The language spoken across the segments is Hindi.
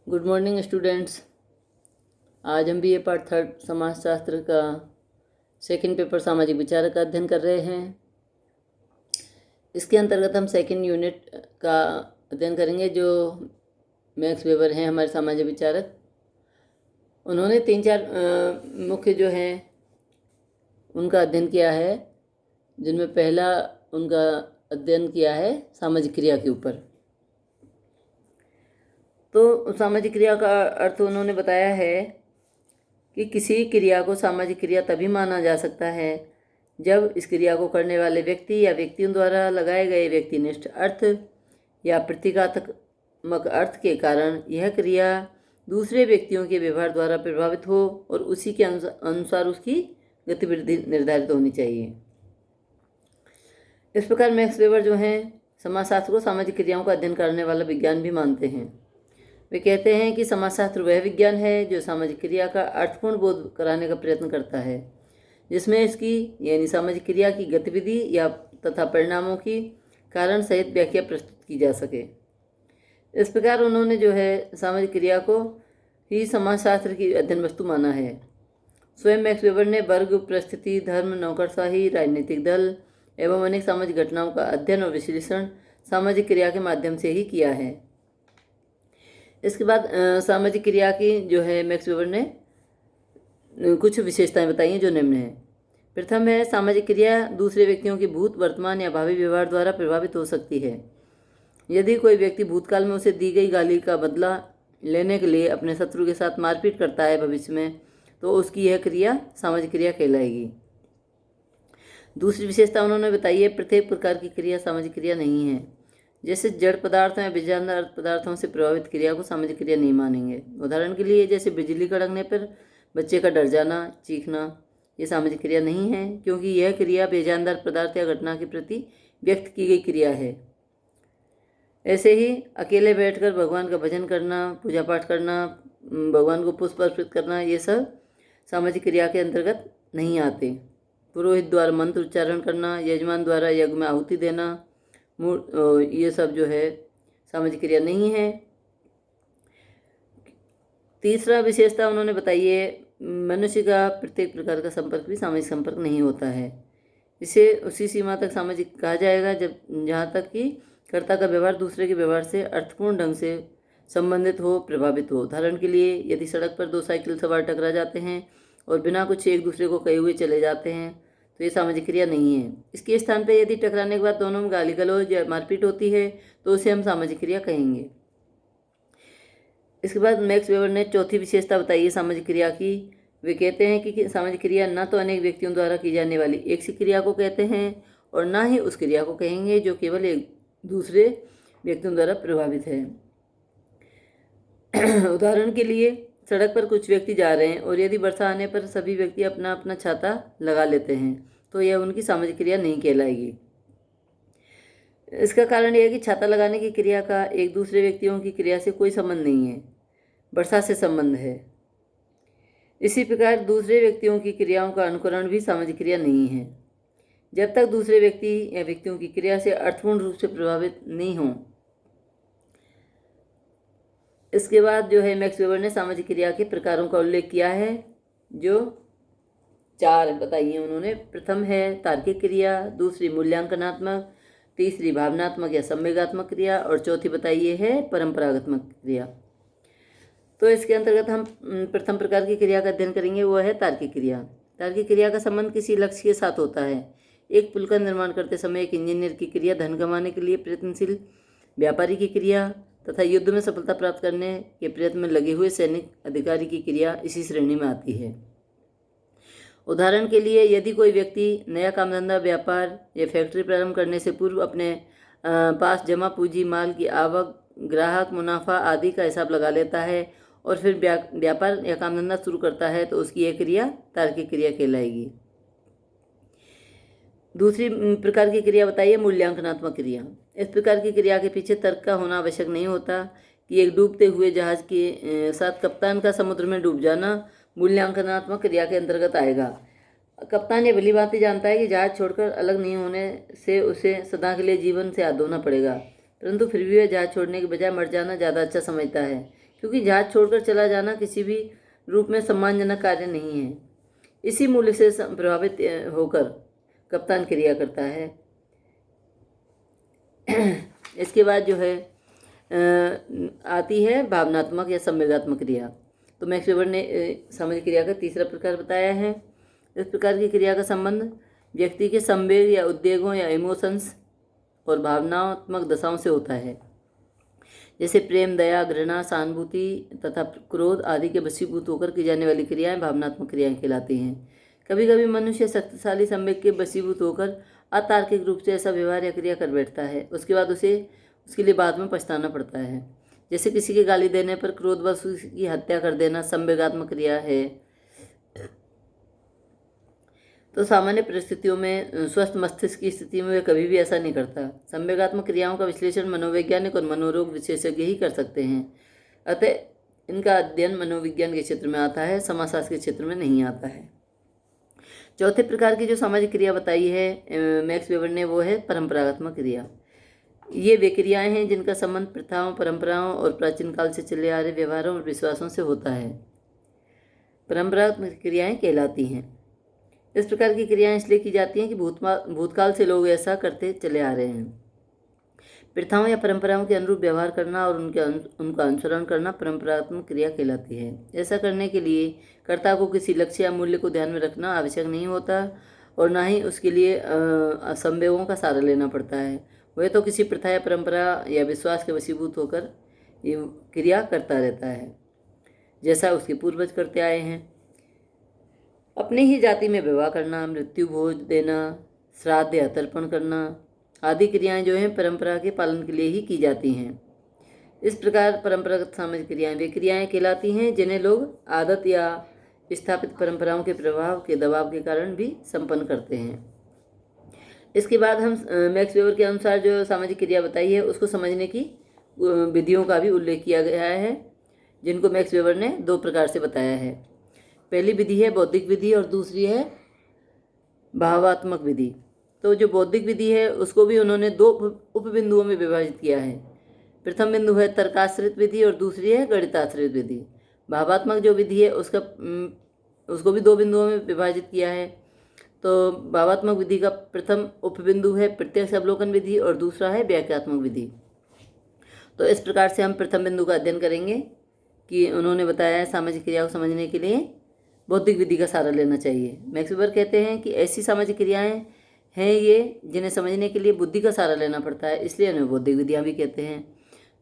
Good morning students. आज हम BA पार्ट 3 समाजशास्त्र का सेकंड पेपर सामाजिक विचार का अध्ययन कर रहे हैं। इसके अंतर्गत हम सेकंड यूनिट का अध्ययन करेंगे। जो मैक्स वेबर हैं हमारे सामाजिक विचारक, उन्होंने 3-4 मुख्य जो हैं उनका अध्ययन किया है, जिनमें पहला उनका अध्ययन किया है सामाजिक क्रिया के ऊपर। तो सामाजिक क्रिया का अर्थ उन्होंने बताया है कि किसी क्रिया को सामाजिक क्रिया तभी माना जा सकता है जब इस क्रिया को करने वाले व्यक्ति या व्यक्तियों द्वारा लगाए गए व्यक्तिनिष्ठ अर्थ या प्रतीकात्मक अर्थ के कारण यह क्रिया दूसरे व्यक्तियों के व्यवहार द्वारा प्रभावित हो और उसी के अनुसार उसकी गतिविधि निर्धारित होनी चाहिए। इस प्रकार मैक्स वेबर जो हैं समाजशास्त्र को सामाजिक क्रियाओं का अध्ययन करने वाला विज्ञान भी मानते हैं। वे कहते हैं कि समाजशास्त्र वह विज्ञान है जो सामाजिक क्रिया का अर्थपूर्ण बोध कराने का प्रयत्न करता है, जिसमें इसकी यानी सामाजिक क्रिया की गतिविधि या तथा परिणामों की कारण सहित व्याख्या प्रस्तुत की जा सके। इस प्रकार उन्होंने जो है सामाजिक क्रिया को ही समाजशास्त्र की अध्ययन वस्तु माना है। स्वयं मैक्स वेबर ने वर्ग, परिस्थिति, धर्म, नौकरशाही, राजनीतिक दल एवं अनेक सामाजिक घटनाओं का अध्ययन और विश्लेषण सामाजिक क्रिया के माध्यम से ही किया है। इसके बाद सामाजिक क्रिया की जो है मैक्स वेबर ने कुछ विशेषताएं बताई हैं जो निम्न है। प्रथम है, सामाजिक क्रिया दूसरे व्यक्तियों के भूत, वर्तमान या भावी व्यवहार द्वारा प्रभावित हो सकती है। यदि कोई व्यक्ति भूतकाल में उसे दी गई गाली का बदला लेने के लिए अपने शत्रु के साथ मारपीट करता है भविष्य में, तो उसकी यह क्रिया सामाजिक क्रिया कहलाएगी। दूसरी विशेषता उन्होंने बताई है, प्रत्येक प्रकार की क्रिया सामाजिक क्रिया नहीं है। जैसे जड़ पदार्थों या विजानदार पदार्थों से प्रभावित क्रिया को सामाजिक क्रिया नहीं मानेंगे। उदाहरण के लिए जैसे बिजली कड़कने पर बच्चे का डर जाना, चीखना, ये सामाजिक क्रिया नहीं है, क्योंकि यह क्रिया बेजानदार पदार्थ या घटना के प्रति व्यक्त की गई क्रिया है। ऐसे ही अकेले बैठकर भगवान का भजन करना, पूजा पाठ करना, भगवान को पुष्प अर्पित करना, ये सब सामाजिक क्रिया के अंतर्गत नहीं आते। पुरोहित द्वारा मंत्र उच्चारण करना, यजमान द्वारा यज्ञ में आहुति देना, ये सब जो है सामाजिक क्रिया नहीं है। तीसरा विशेषता उन्होंने बताई है, मनुष्य का प्रत्येक प्रकार का संपर्क भी सामाजिक संपर्क नहीं होता है। इसे उसी सीमा तक सामाजिक कहा जाएगा जहाँ तक कि कर्ता का व्यवहार दूसरे के व्यवहार से अर्थपूर्ण ढंग से संबंधित हो, प्रभावित हो। उदाहरण के लिए यदि सड़क पर 2 साइकिल सवार टकरा जाते हैं और बिना कुछ एक दूसरे को कहे हुए चले जाते हैं, तो ये सामाजिक क्रिया नहीं है। इसके स्थान पर यदि टकराने के बाद दोनों में गाली गलौज या मारपीट होती है, तो उसे हम सामाजिक क्रिया कहेंगे। इसके बाद मैक्स वेबर ने चौथी विशेषता बताई है सामाजिक क्रिया की। वे कहते हैं कि सामाजिक क्रिया न तो अनेक व्यक्तियों द्वारा की जाने वाली एक सी क्रिया को कहते हैं और न ही उस क्रिया को कहेंगे जो केवल एक दूसरे व्यक्तियों द्वारा प्रभावित है। उदाहरण के लिए सड़क पर कुछ व्यक्ति जा रहे हैं और यदि वर्षा आने पर सभी व्यक्ति अपना अपना छाता लगा लेते हैं, तो यह उनकी सामाजिक क्रिया नहीं कहलाएगी। इसका कारण यह है कि छाता लगाने की क्रिया का एक दूसरे व्यक्तियों की क्रिया से कोई संबंध नहीं है, वर्षा से संबंध है। इसी प्रकार दूसरे व्यक्तियों की क्रियाओं का अनुकरण भी सामाजिक क्रिया नहीं है, जब तक दूसरे व्यक्ति या व्यक्तियों की क्रिया से अर्थपूर्ण रूप से प्रभावित नहीं हों। इसके बाद जो है मैक्स वेबर ने सामाजिक क्रिया के प्रकारों का उल्लेख किया है, जो 4 बताइए उन्होंने। प्रथम है तार्किक क्रिया, दूसरी मूल्यांकनात्मक, तीसरी भावनात्मक या संवेगात्मक क्रिया और चौथी बताइए है परंपरागतात्मक क्रिया। तो इसके अंतर्गत हम प्रथम प्रकार की क्रिया का अध्ययन करेंगे, वो है तार्किक क्रिया। तार्किक क्रिया का संबंध किसी लक्ष्य के साथ होता है। एक पुल का निर्माण करते समय एक इंजीनियर की क्रिया, धन कमाने के लिए प्रयत्नशील व्यापारी की क्रिया तथा युद्ध में सफलता प्राप्त करने के प्रयत्न में लगे हुए सैनिक अधिकारी की क्रिया इसी श्रेणी में आती है। उदाहरण के लिए यदि कोई व्यक्ति नया काम धंधा, व्यापार या फैक्ट्री प्रारंभ करने से पूर्व अपने पास जमा पूंजी, माल की आवक, ग्राहक, मुनाफा आदि का हिसाब लगा लेता है और फिर व्यापार या काम धंधा शुरू करता है, तो उसकी यह क्रिया तार्किक क्रिया कहलाएगी। दूसरी प्रकार की क्रिया बताइए मूल्यांकनात्मक क्रिया। इस प्रकार की क्रिया के पीछे तर्क का होना आवश्यक नहीं होता कि एक डूबते हुए जहाज के साथ कप्तान का समुद्र में डूब जाना मूल्यांकनात्मक क्रिया के अंतर्गत आएगा। कप्तान ये भली भांति जानता है कि जहाज छोड़कर अलग नहीं होने से उसे सदा के लिए जीवन से हाथ धोना पड़ेगा, परंतु फिर भी वह जहाज छोड़ने के बजाय मर जाना ज़्यादा अच्छा समझता है, क्योंकि जहाज छोड़कर चला जाना किसी भी रूप में सम्मानजनक कार्य नहीं है। इसी मूल्य से प्रभावित होकर कप्तान क्रिया करता है। इसके बाद जो है आती है भावनात्मक या संवेगात्मक क्रिया। तो मैक्स वेबर ने सामाजिक क्रिया का तीसरा प्रकार बताया है। इस प्रकार की क्रिया का संबंध व्यक्ति के संवेग या उद्वेगों या इमोशंस और भावनात्मक दशाओं से होता है, जैसे प्रेम, दया, घृणा, सहानुभूति तथा क्रोध आदि के वशीभूत होकर की जाने वाली क्रियाएं भावनात्मक क्रियाएं कहलाती हैं। कभी कभी मनुष्य शक्तिशाली संवेग के वशीभूत होकर अतार्किक रूप से ऐसा व्यवहार या क्रिया कर बैठता है, उसके बाद उसके लिए बाद में पछताना पड़ता है। जैसे किसी के गाली देने पर क्रोधवश उसकी हत्या कर देना संवेगात्मक क्रिया है। तो सामान्य परिस्थितियों में स्वस्थ मस्तिष्क की स्थिति में वे कभी भी ऐसा नहीं करता। संवेगात्मक क्रियाओं का विश्लेषण मनोवैज्ञानिक और मनोरोग विशेषज्ञ ही कर सकते हैं, अतः इनका अध्ययन मनोविज्ञान के क्षेत्र में आता है, समाजशास्त्र के क्षेत्र में नहीं आता है। चौथे प्रकार की जो सामाजिक क्रिया बताई है मैक्स वेबर ने, वो है परंपरात्मक क्रिया। ये वे क्रियाएं हैं जिनका संबंध प्रथाओं, परंपराओं और प्राचीन काल से चले आ रहे व्यवहारों और विश्वासों से होता है, परंपरात्मक क्रियाएं कहलाती हैं। इस प्रकार की क्रियाएं इसलिए की जाती हैं कि भूतकाल से लोग ऐसा करते चले आ रहे हैं। प्रथाओं या परंपराओं के अनुरूप व्यवहार करना और उनका अनुसरण करना परंपरात्मक क्रिया कहलाती है। ऐसा करने के लिए कर्ता को किसी लक्ष्य या मूल्य को ध्यान में रखना आवश्यक नहीं होता और ना ही उसके लिए संवेगों का सहारा लेना पड़ता है। वह तो किसी प्रथा या परंपरा या विश्वास के वशीभूत होकर ये क्रिया करता रहता है, जैसा उसके पूर्वज करते आए हैं। अपनी ही जाति में विवाह करना, मृत्यु भोज देना, श्राद्ध या तर्पण करना आदि क्रियाएं जो हैं परंपरा के पालन के लिए ही की जाती हैं। इस प्रकार परंपरागत सामाजिक क्रियाएं वे क्रियाएं कहलाती हैं जिन्हें लोग आदत या स्थापित परंपराओं के प्रभाव के दबाव के कारण भी संपन्न करते हैं। इसके बाद हम मैक्स वेबर के अनुसार जो सामाजिक क्रिया बताई है उसको समझने की विधियों का भी उल्लेख किया गया है, जिनको मैक्स वेबर ने 2 प्रकार से बताया है। पहली विधि है बौद्धिक विधि और दूसरी है भावात्मक विधि। तो जो बौद्धिक विधि है उसको भी उन्होंने 2 उपबिंदुओं में विभाजित किया है। प्रथम बिंदु है तर्काश्रित विधि और दूसरी है गणिताश्रित विधि। भावात्मक जो विधि है उसको भी 2 बिंदुओं में विभाजित किया है। तो भावात्मक विधि का प्रथम उपबिंदु है प्रत्यक्ष अवलोकन विधि और दूसरा है व्याख्यात्मक विधि। तो इस प्रकार से हम प्रथम बिंदु का अध्ययन करेंगे कि उन्होंने बताया है सामाजिक क्रिया को समझने के लिए बौद्धिक विधि का सहारा लेना चाहिए। मैक्स वेबर कहते हैं कि ऐसी सामाजिक क्रियाएं हैं ये जिन्हें समझने के लिए बुद्धि का सहारा लेना पड़ता है, इसलिए उन्हें बौद्धिक विधियाँ भी कहते हैं।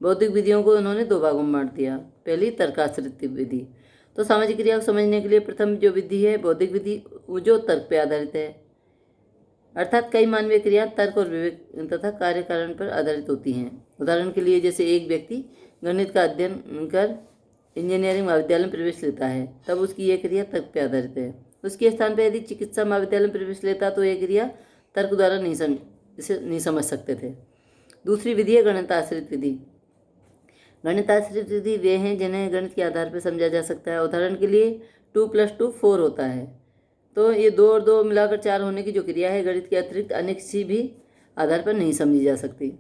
बौद्धिक विधियों को उन्होंने 2 भागों में बांट दिया। पहली तर्काश्रित विधि। तो सामाजिक क्रिया को समझने के लिए प्रथम जो विधि है बौद्धिक विधि, वो जो तर्क पर आधारित है, अर्थात कई मानवीय क्रिया तर्क और विवेक तथा कार्य कारण पर आधारित होती हैं। उदाहरण के लिए जैसे एक व्यक्ति गणित का अध्ययन कर इंजीनियरिंग महाविद्यालय में प्रवेश लेता है, तब उसकी यह क्रिया तर्क पर आधारित है। उसके स्थान पर यदि चिकित्सा महाविद्यालय में प्रवेश लेता तो यह क्रिया तर्क द्वारा नहीं समझ सकते थे। दूसरी विधि है गणिताश्रित विधि। गणिताश्रित विधि वे हैं जिन्हें गणित के आधार पर समझा जा सकता है। उदाहरण के लिए 2 + 2 4 होता है, तो ये 2 और 2 मिलाकर 4 होने की जो क्रिया है गणित के अतिरिक्त अन्य किसी भी आधार पर नहीं समझी जा सकती।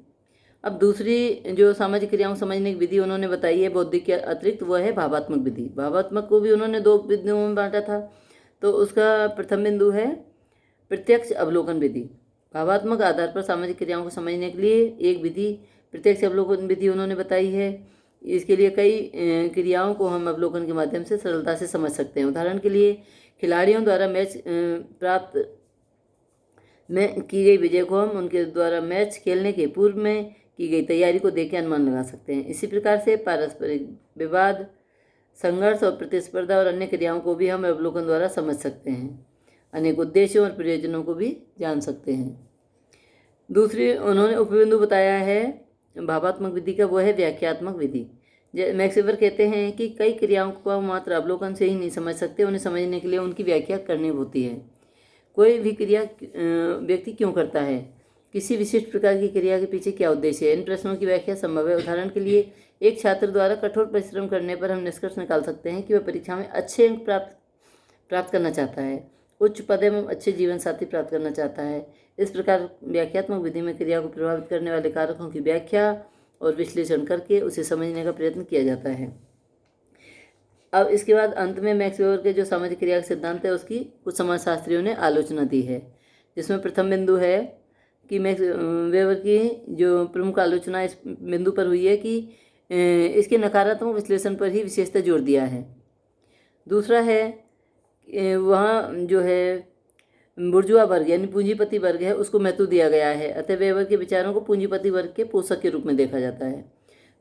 अब दूसरी जो सामाजिक क्रियाओं को समझने की विधि उन्होंने बताई है बौद्धिक के अतिरिक्त, वह है भावात्मक विधि। भावात्मक को भी उन्होंने 2 बिंदुओं में बांटा था। तो उसका प्रथम बिंदु है प्रत्यक्ष अवलोकन विधि। भावात्मक आधार पर सामाजिक क्रियाओं को समझने के लिए एक विधि प्रत्यक्ष अवलोकन विधि उन्होंने बताई है। इसके लिए कई क्रियाओं को हम अवलोकन के माध्यम से सरलता से समझ सकते हैं। उदाहरण के लिए खिलाड़ियों द्वारा मैच प्राप्त में की गई विजय को हम उनके द्वारा मैच खेलने के पूर्व में की गई तैयारी को देख के अनुमान लगा सकते हैं। इसी प्रकार से पारस्परिक विवाद, संघर्ष और प्रतिस्पर्धा और अन्य क्रियाओं को भी हम अवलोकन द्वारा समझ सकते हैं। अनेक उद्देश्यों और प्रयोजनों को भी जान सकते हैं। दूसरी उन्होंने उपबिंदु बताया है भावात्मक विधि का, वो है व्याख्यात्मक विधि। मैक्स वेबर कहते हैं कि कई क्रियाओं को मात्र अवलोकन से ही नहीं समझ सकते, उन्हें समझने के लिए उनकी व्याख्या करनी होती है। कोई भी क्रिया व्यक्ति क्यों करता है, किसी विशिष्ट प्रकार की क्रिया के पीछे क्या उद्देश्य है, इन प्रश्नों की व्याख्या संभव है। उदाहरण के लिए एक छात्र द्वारा कठोर परिश्रम करने पर हम निष्कर्ष निकाल सकते हैं कि वह परीक्षा में अच्छे अंक प्राप्त करना चाहता है, उच्च पद एवं अच्छे जीवन साथी प्राप्त करना चाहता है। इस प्रकार व्याख्यात्मक विधि में क्रिया को प्रभावित करने वाले कारकों की व्याख्या और विश्लेषण करके उसे समझने का प्रयत्न किया जाता है। अब इसके बाद अंत में मैक्स वेबर के जो सामाजिक क्रिया का सिद्धांत है उसकी कुछ समाजशास्त्रियों ने आलोचना दी है, जिसमें प्रथम बिंदु है कि मैक्स वेबर की जो प्रमुख आलोचना इस बिंदु पर हुई है कि इसके नकारात्मक विश्लेषण पर ही विशेषतः जोर दिया है। दूसरा है वहाँ जो है बुर्जुआ वर्ग यानी पूंजीपति वर्ग है उसको महत्व दिया गया है, अतः वेबर के विचारों को पूंजीपति वर्ग के पोषक के रूप में देखा जाता है।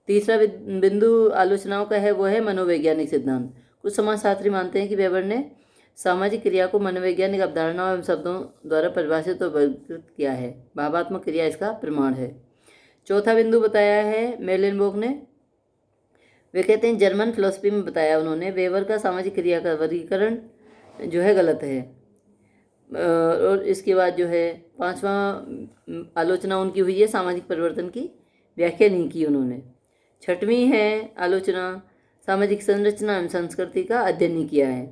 तीसरा बिंदु आलोचनाओं का है वो है मनोवैज्ञानिक सिद्धांत। कुछ समाजशास्त्री मानते हैं कि वेबर ने सामाजिक क्रिया को मनोवैज्ञानिक अवधारणाओं एवं शब्दों द्वारा परिभाषित और वर्गीकृत किया है, भावात्मक क्रिया इसका प्रमाण है। चौथा बिंदु बताया है मेलेनबोक ने, वे कहते हैं जर्मन फिलोसफी में बताया उन्होंने वेबर का सामाजिक क्रिया का वर्गीकरण जो है गलत है। और इसके बाद जो है पांचवा आलोचना उनकी हुई है सामाजिक परिवर्तन की व्याख्या नहीं की उन्होंने। छठवीं है आलोचना सामाजिक संरचना एवं संस्कृति का अध्ययन नहीं किया है।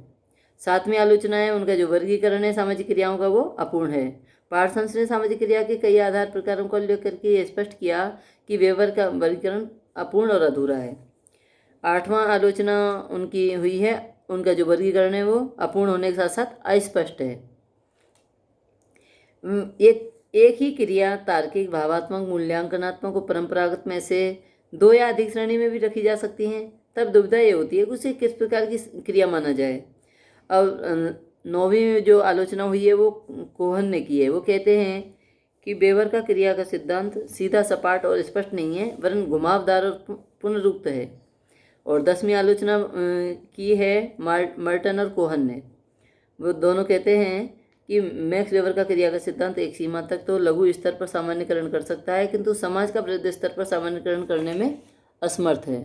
सातवीं आलोचना है उनका जो वर्गीकरण है सामाजिक क्रियाओं का वो अपूर्ण है। पार्सन्स ने सामाजिक क्रिया के कई आधार प्रकारों को उल्लेख करके ये स्पष्ट किया कि वेबर का वर्गीकरण अपूर्ण और अधूरा है। आठवां आलोचना उनकी हुई है उनका जो वर्गीकरण है वो अपूर्ण होने के साथ साथ अस्पष्ट है। एक ही क्रिया तार्किक, भावात्मक, मूल्यांकनात्मक और परंपरागत में से दो या अधिक श्रेणी में भी रखी जा सकती हैं। तब दुविधा ये होती है कि उसे किस प्रकार की क्रिया माना जाए। अब नौवीं जो आलोचना हुई है वो कोहन ने की है। वो कहते हैं कि वेबर का क्रिया का सिद्धांत सीधा, सपाट और स्पष्ट नहीं है वरन घुमावदार और पुनरुक्त है। और 10वीं आलोचना की है मर्टन और कोहन ने। वो दोनों कहते हैं कि मैक्स वेबर का क्रिया का सिद्धांत एक सीमा तक तो लघु स्तर पर सामान्यकरण कर सकता है किंतु समाज का वृहद स्तर पर सामान्यकरण करने में असमर्थ है।